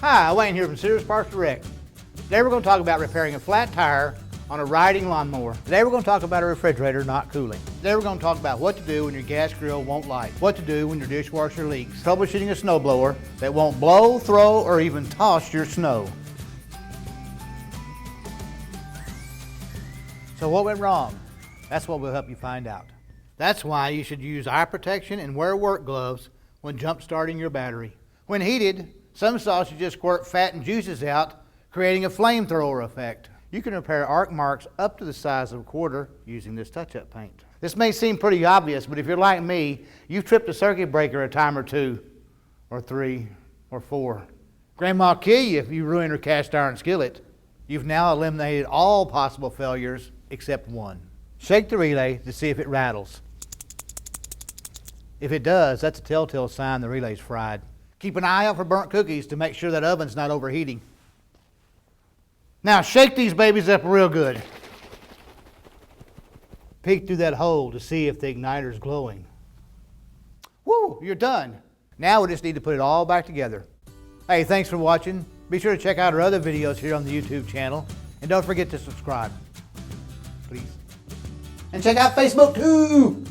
Hi, Wayne here from Sears PartsDirect. Today we're going to talk about repairing a flat tire on a riding lawnmower. Today we're going to talk about a refrigerator not cooling. Today we're going to talk about what to do when your gas grill won't light, what to do when your dishwasher leaks, troubleshooting a snowblower that won't blow, throw, or even toss your snow. So what went wrong? That's what we'll help you find out. That's why you should use eye protection and wear work gloves when jump starting your battery. When heated, some sausages squirt fat and juices out, creating a flamethrower effect. You can repair arc marks up to the size of a quarter using this touch-up paint. This may seem pretty obvious, but if you're like me, you've tripped a circuit breaker a time or two, or three, or four. Grandma'll kill you if you ruin her cast iron skillet. You've now eliminated all possible failures except one. Shake the relay to see if it rattles. If it does, that's a telltale sign the relay's fried. Keep an eye out for burnt cookies to make sure that oven's not overheating. Now shake these babies up real good. Peek through that hole to see if the igniter's glowing. Woo, you're done. Now we just need to put it all back together. Hey, thanks for watching. Be sure to check out our other videos here on the YouTube channel. And don't forget to subscribe, please. And check out Facebook too.